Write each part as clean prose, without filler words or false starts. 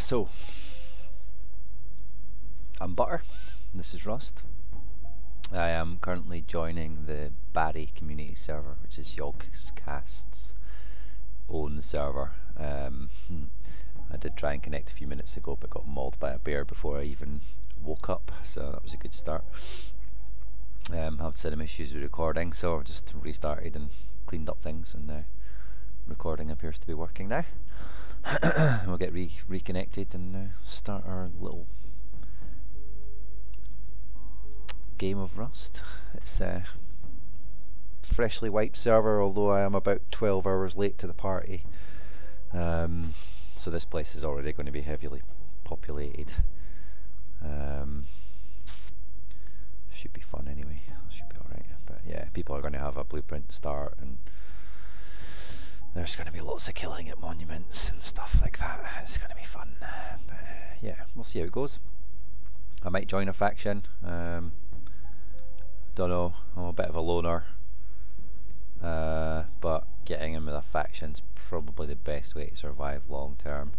So, I'm Butter, this is Rust. I am currently joining the Barry community server, which is Yogscast's own server. I did try and connect a few minutes ago, but got mauled by a bear before I even woke up, so that was a good start. Had some issues with recording, so I just restarted and cleaned up things, and recording appears to be working now. We'll get reconnected and start our little game of Rust. It's a freshly wiped server, although I am about 12 hours late to the party. So this place is already going to be heavily populated. Should be fun anyway. Should be alright. But yeah, people are going to have a blueprint start, and there's going to be lots of killing at monuments and stuff like that. It's going to be fun. But yeah, we'll see how it goes. I might join a faction. Don't know. I'm a bit of a loner. But getting in with a faction's probably the best way to survive long term.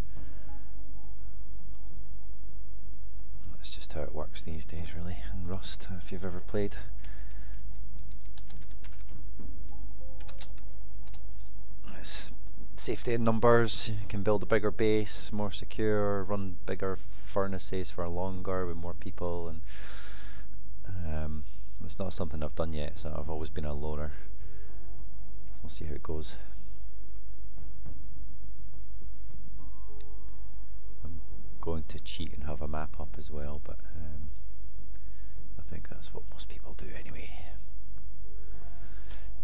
That's just how it works these days, really, in Rust, if you've ever played. It's safety in numbers. You can build a bigger base, more secure, run bigger furnaces for longer with more people, and it's not something I've done yet, so I've always been a loner. We'll see how it goes. I'm going to cheat and have a map up as well, but I think that's what most people do anyway.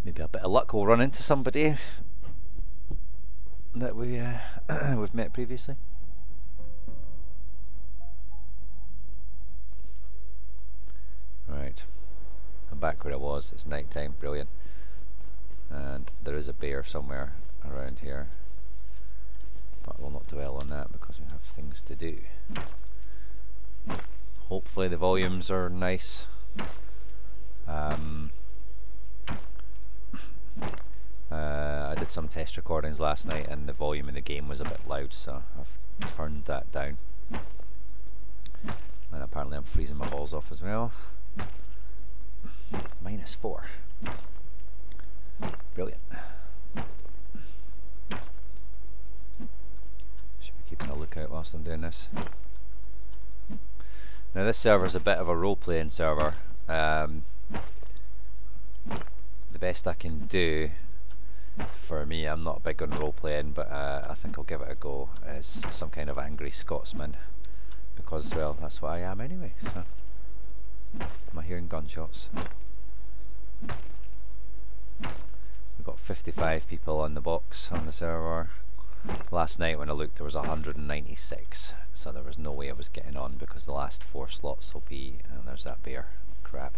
Maybe a bit of luck we'll run into somebody that we've met previously. Right, I'm back where I was. It's night time, brilliant. And there is a bear somewhere around here, but we'll not dwell on that because we have things to do. Hopefully the volumes are nice. I did some test recordings last night and the volume in the game was a bit loud, so I've turned that down. And apparently I'm freezing my balls off as well. -4. Brilliant. Should be keeping a lookout whilst I'm doing this. Now this server's a bit of a role-playing server. The best I can do, for me, I'm not big on role-playing, but I think I'll give it a go as some kind of angry Scotsman, because, well, that's what I am anyway. So, am I hearing gunshots? We've got 55 people on the box on the server. Last night when I looked there was 196, so there was no way I was getting on because the last 4 slots will be, and there's that bear. Crap.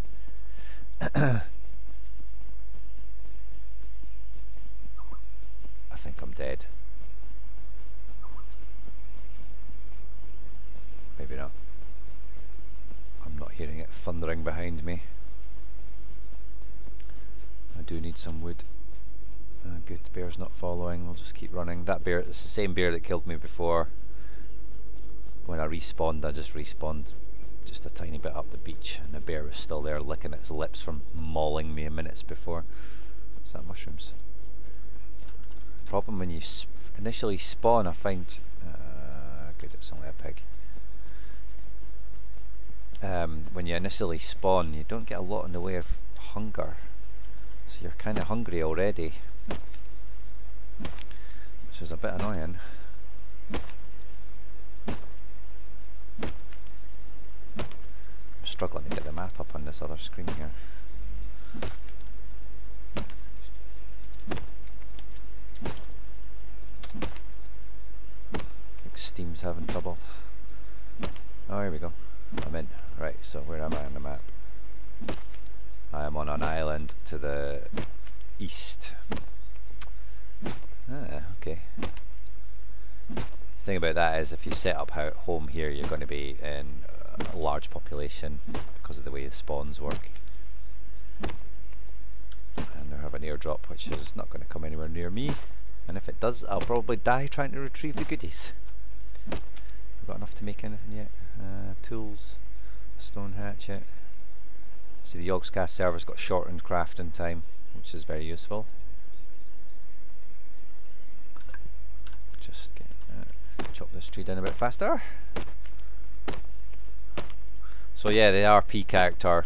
I think I'm dead. Maybe not. I'm not hearing it thundering behind me. I do need some wood. Good, the bear's not following. We'll just keep running. That bear, it's the same bear that killed me before. When I respawned, I just respawned just a tiny bit up the beach, and the bear was still there licking its lips from mauling me minutes before. Is that mushrooms? Problem when you initially spawn, I find good, it's only a pig. When you initially spawn, you don't get a lot in the way of hunger, so you're kind of hungry already, which is a bit annoying. I'm struggling to get the map up on this other screen here. Steam's having trouble. Oh, here we go. I'm in. Right, so where am I on the map? I am on an island to the east. Ah, okay. The thing about that is if you set up home here, you're going to be in a large population because of the way the spawns work. And they have an airdrop which is not going to come anywhere near me. And if it does, I'll probably die trying to retrieve the goodies. got enough to make anything yet. Tools, stone hatchet. See, the Yogscast server's got shortened crafting time, which is very useful. Just get, chop this tree down a bit faster. So yeah, the RP character,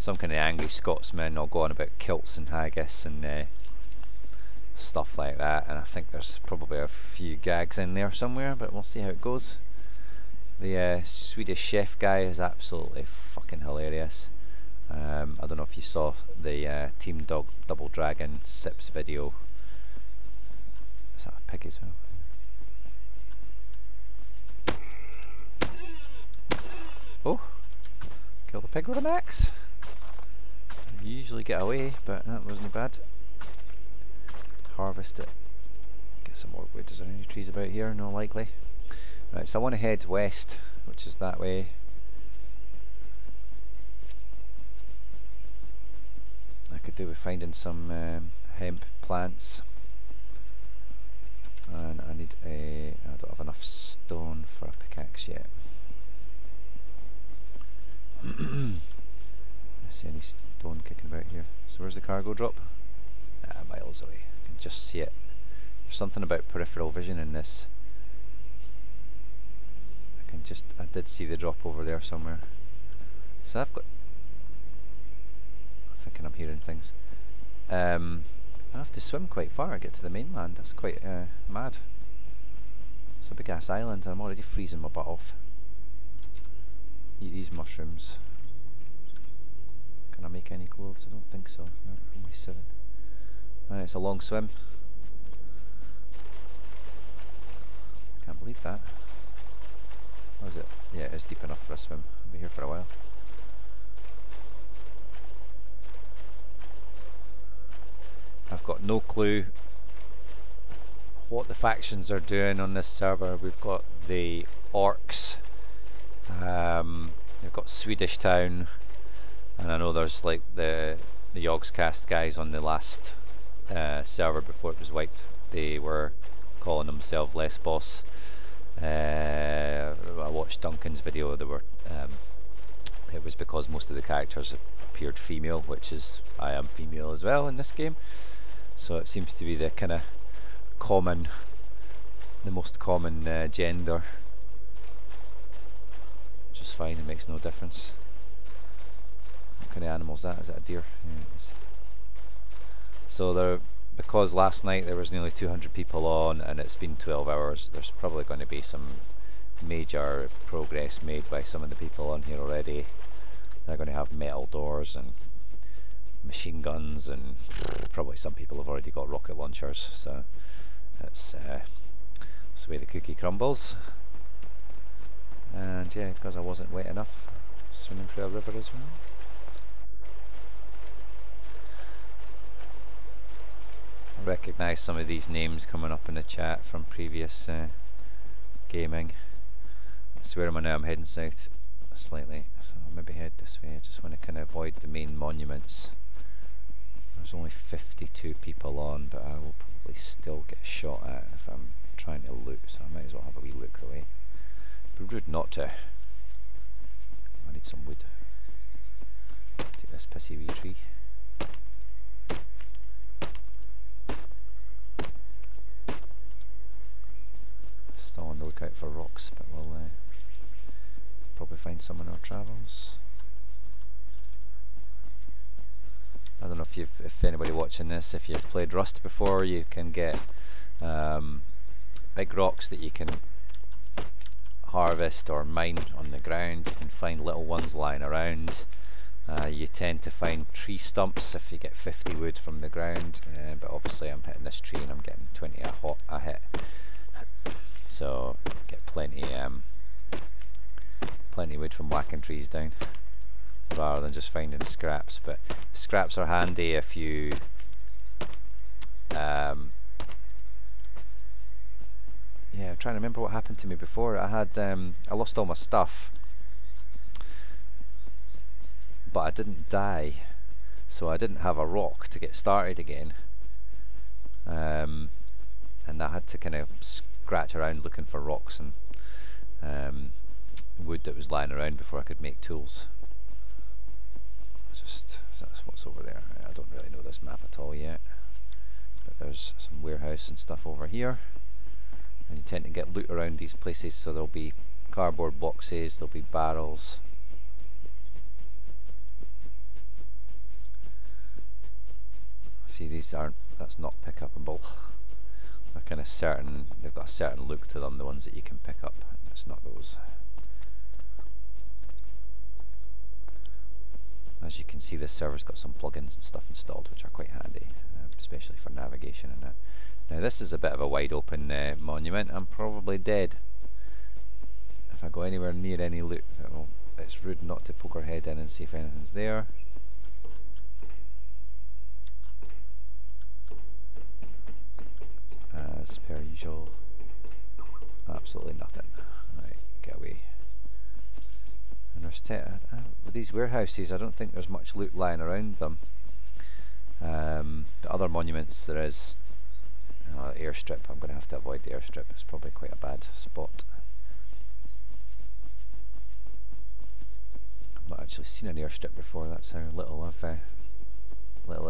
some kind of angry Scotsman, will go on about kilts and haggis and stuff like that, and I think there's probably a few gags in there somewhere, but we'll see how it goes. The Swedish chef guy is absolutely fucking hilarious. I don't know if you saw the Team Double Dragon Sips video. Is that a pig as well? Oh, kill the pig with an axe. You usually get away, but that wasn't bad. Harvest it. Get some more wood. Is there any trees about here? No, likely. Right, so I want to head west, which is that way. I could do with finding some hemp plants. And I need I don't have enough stone for a pickaxe yet. I see any stone kicking about here. So where's the cargo drop? Miles away. I can just see it. There's something about peripheral vision in this. I did see the drop over there somewhere. So I'm thinking I'm hearing things. I have to swim quite far to get to the mainland. That's quite mad. It's a big ass island and I'm already freezing my butt off. Eat these mushrooms. Can I make any clothes? I don't think so. No, only 7. Right, it's a long swim. Can't believe that. Oh, is it? Yeah, it's deep enough for a swim. I'll be here for a while. I've got no clue what the factions are doing on this server. We've got the Orcs. We've got Swedish Town, and I know there's like the Yogscast guys on the last server before it was wiped. They were calling themselves Lesbos. I watched Duncan's video. They were it was because most of the characters appeared female, which is I am female as well in this game. So it seems to be the kind of the most common gender. Which is fine, it makes no difference. What kind of animal is that? Is that a deer? Yeah, it is. So because last night there was nearly 200 people on and it's been 12 hours, there's probably going to be some major progress made by some of the people on here already. They're going to have metal doors and machine guns, and probably some people have already got rocket launchers, so that's the way the cookie crumbles. And yeah, because I wasn't wet enough, swimming through a river as well. I recognise some of these names coming up in the chat from previous gaming. So where am I now? I'm heading south slightly, so I'll maybe head this way. I just want to kind of avoid the main monuments. There's only 52 people on, but I will probably still get shot at if I'm trying to loot, so I might as well have a wee look away. It'd be rude not to. I need some wood. Take this pissy wee tree. Still on the lookout for rocks, but we'll probably find some in our travels. I don't know if anybody watching this, if you've played Rust before, you can get big rocks that you can harvest or mine on the ground. You can find little ones lying around. You tend to find tree stumps if you get 50 wood from the ground, but obviously I'm hitting this tree and I'm getting 20 a hit. So get plenty wood from whacking trees down, rather than just finding scraps. But scraps are handy if you yeah, I'm trying to remember what happened to me before. I lost all my stuff, but I didn't die, so I didn't have a rock to get started again, and I had to kind of scratch around looking for rocks, and wood that was lying around before I could make tools. That's what's over there. I don't really know this map at all yet, but there's some warehouse and stuff over here, and you tend to get loot around these places, so there'll be cardboard boxes, there'll be barrels. See, these aren't, that's not pick upable. They're kind of certain, they've got a certain look to them, the ones that you can pick up. It's not those. As you can see, this server's got some plugins and stuff installed which are quite handy, especially for navigation and that. Now this is a bit of a wide open monument. I'm probably dead if I go anywhere near any loot. Well, it's rude not to poke our head in and see if anything's there. As per usual, absolutely nothing. Right, get away. And there's with these warehouses, I don't think there's much loot lying around them. The other monuments there is airstrip. I'm going to have to avoid the airstrip. It's probably quite a bad spot. I've not actually seen an airstrip before. That's how little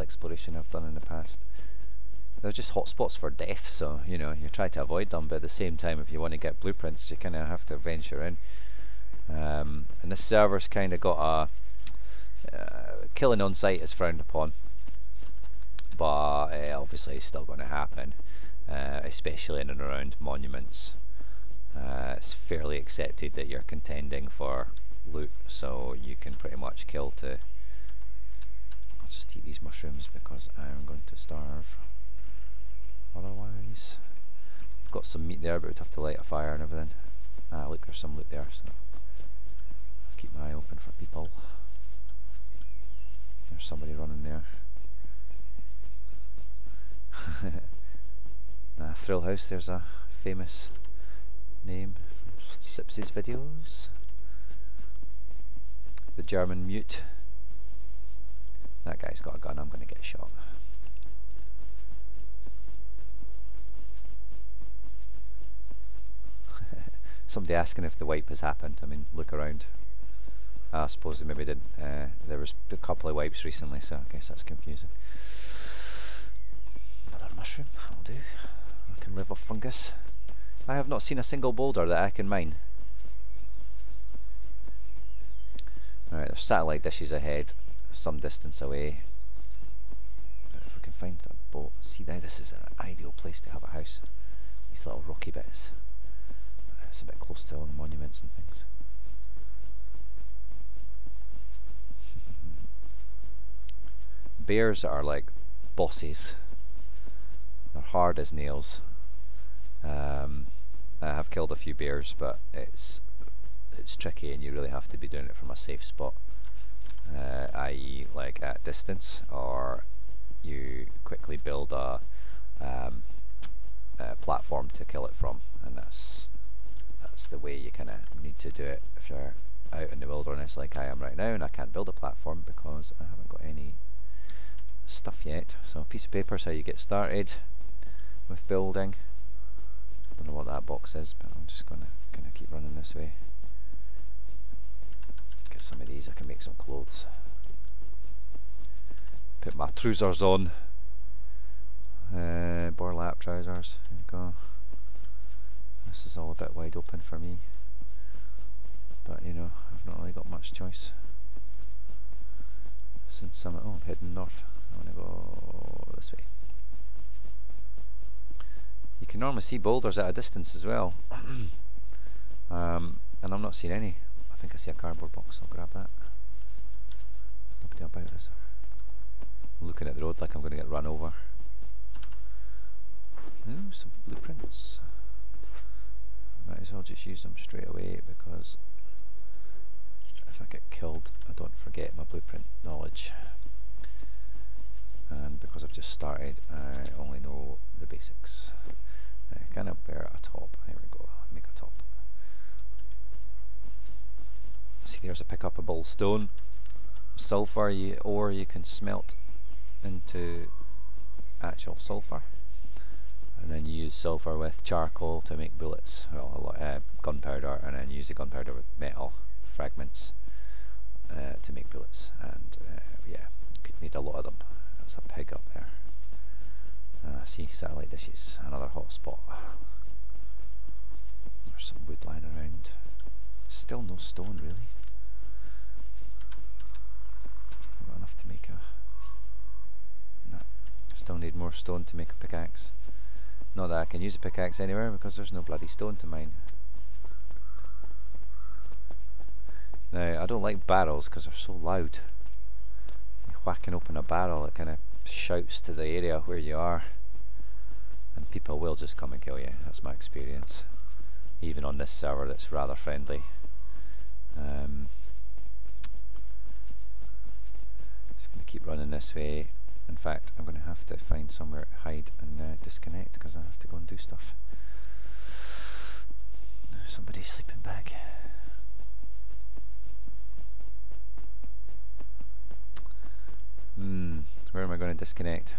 exploration I've done in the past. They're just hotspots for death, so you know you try to avoid them, but at the same time, if you want to get blueprints, you kind of have to venture in. And this server's kind of got a killing on site is frowned upon, but obviously it's still going to happen, especially in and around monuments. It's fairly accepted that you're contending for loot, so you can pretty much kill to. I'll just eat these mushrooms because I'm going to starve otherwise. I've got some meat there, but we'd have to light a fire and everything. Look, there's some loot there, so keep my eye open for people. There's somebody running there. Thrill House, there's a famous name from Sipsy's videos. The German mute. That guy's got a gun, I'm going to get shot. Somebody asking if the wipe has happened. I mean, look around. I suppose they maybe didn't. There was a couple of wipes recently, so I guess that's confusing. Another mushroom, that'll do. I can live off fungus. I have not seen a single boulder that I can mine. Alright, there's satellite dishes ahead, some distance away. But if we can find that boat. See now, this is an ideal place to have a house. These little rocky bits. It's a bit close to all the monuments and things. Bears are like bosses. They're hard as nails. I have killed a few bears, but it's tricky, and you really have to be doing it from a safe spot, i.e. like at distance, or you quickly build a platform to kill it from, and that's the way you kind of need to do it if you're out in the wilderness like I am right now, and I can't build a platform because I haven't got any stuff yet. So a piece of paper is how you get started with building. Don't know what that box is, but I'm just gonna kind of keep running this way. Get some of these, I can make some clothes. Put my trousers on. Burlap trousers, there you go. This is all a bit wide open for me, but you know, I've not really got much choice. Since I'm heading north, I want to go this way. You can normally see boulders at a distance as well, and I'm not seeing any. I think I see a cardboard box, I'll grab that. Nobody about this. I'm looking at the road like I'm going to get run over. Ooh, some blueprints. Might as well just use them straight away, because if I get killed I don't forget my blueprint knowledge, and because I've just started I only know the basics. Can I bear a top? There we go, make a top. See, there's a pick upable stone. Sulfur ore you can smelt into actual sulfur. and then you use sulfur with charcoal to make bullets, well, a lot, gunpowder, and then use the gunpowder with metal fragments to make bullets. And yeah, you could need a lot of them. There's a pig up there. See, satellite dishes, another hot spot. There's some wood lying around. Still no stone, really. Not enough to make a... No. Still need more stone to make a pickaxe. Not that I can use a pickaxe anywhere because there's no bloody stone to mine. Now, I don't like barrels because they're so loud. You're whacking open a barrel, it kind of shouts to the area where you are. And people will just come and kill you. That's my experience. Even on this server that's rather friendly. Just going to keep running this way. In fact, I'm going to have to find somewhere to hide and disconnect because I have to go and do stuff. Somebody's sleeping back. Where am I going to disconnect?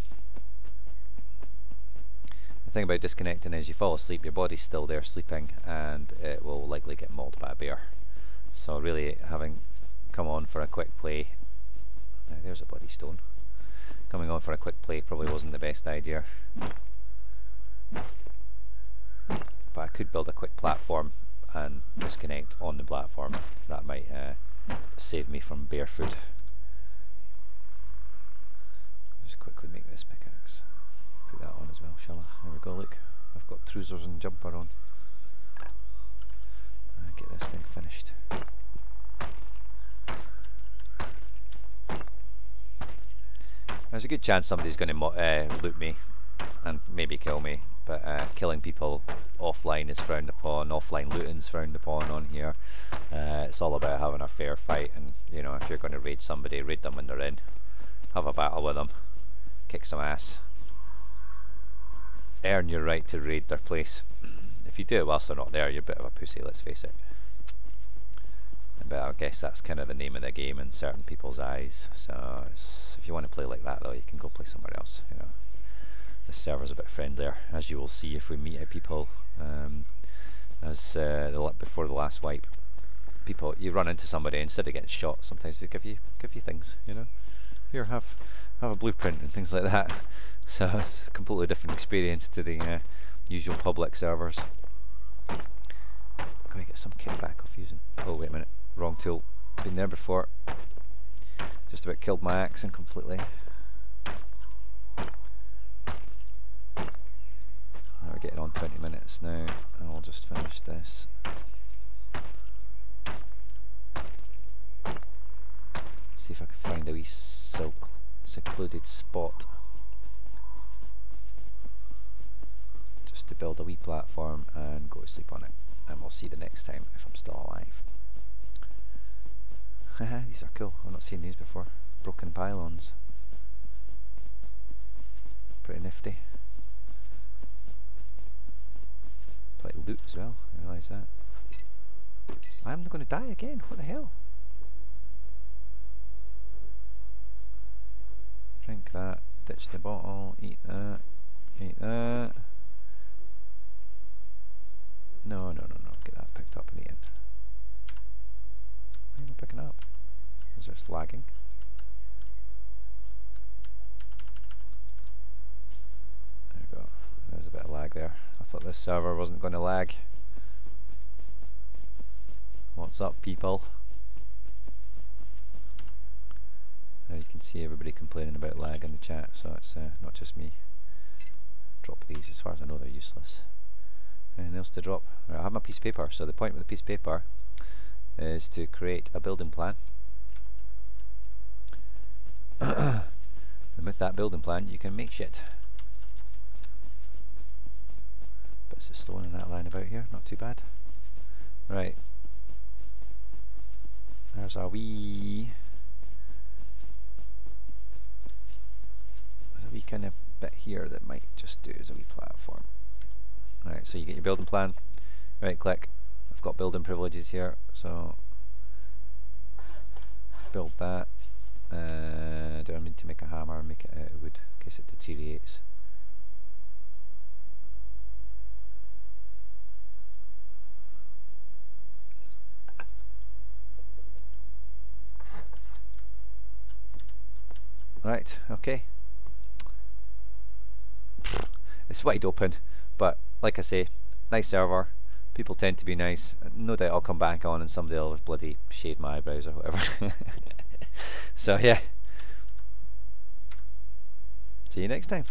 The thing about disconnecting is you fall asleep, your body's still there sleeping, and it will likely get mauled by a bear. So really, having come on for a quick play, there's a bloody stone. Coming on for a quick play probably wasn't the best idea. But I could build a quick platform and disconnect on the platform. That might save me from bear food. Just quickly make this pickaxe. Put that on as well, shall I? There we go, look. I've got trousers and jumper on. Get this thing finished. There's a good chance somebody's going to loot me and maybe kill me, but killing people offline is frowned upon, offline looting is frowned upon on here. It's all about having a fair fight, and you know, if you're going to raid somebody, raid them when they're in. Have a battle with them, kick some ass. Earn your right to raid their place. If you do it whilst they're not there, you're a bit of a pussy, let's face it. But I guess that's kind of the name of the game in certain people's eyes. So if you want to play like that though, you can go play somewhere else. You know, the server's a bit friendlier, as you will see if we meet people. Before the last wipe, people, you run into somebody, instead of getting shot, sometimes they give you things. You know, here, have a blueprint and things like that. So it's a completely different experience to the usual public servers. Can we get some kickback off using? Oh wait a minute, wrong tool. Been there before. Just about killed my accent completely. Now we're getting on 20 minutes now, and I'll just finish this. See if I can find a wee secluded spot. Just to build a wee platform and go to sleep on it. And we'll see the next time if I'm still alive. These are cool. I've not seen these before. Broken pylons. Pretty nifty. Like loot as well. I realise that. I'm not going to die again. What the hell? Drink that. Ditch the bottle. Eat that. Eat that. No. Get that picked up and eaten. Why are you not picking up? Is this lagging? There we go. There's a bit of lag there. I thought this server wasn't going to lag. What's up, people? Now you can see everybody complaining about lag in the chat, so it's not just me. Drop these, as far as I know they're useless. Anything else to drop? Right, I have my piece of paper, so the point with the piece of paper is to create a building plan. And with that building plan you can make shit. Bits of stone in that line about here, not too bad. Right. There's a wee kind of bit here that might just do as a wee platform. Right, so you get your building plan, right click, I've got building privileges here, so build that. Do I need to make a hammer and make it out of wood in case it deteriorates? Right, okay. It's wide open, but like I say, nice server. People tend to be nice. No doubt I'll come back on and somebody will have bloody shaved my eyebrows or whatever. So yeah. See you next time.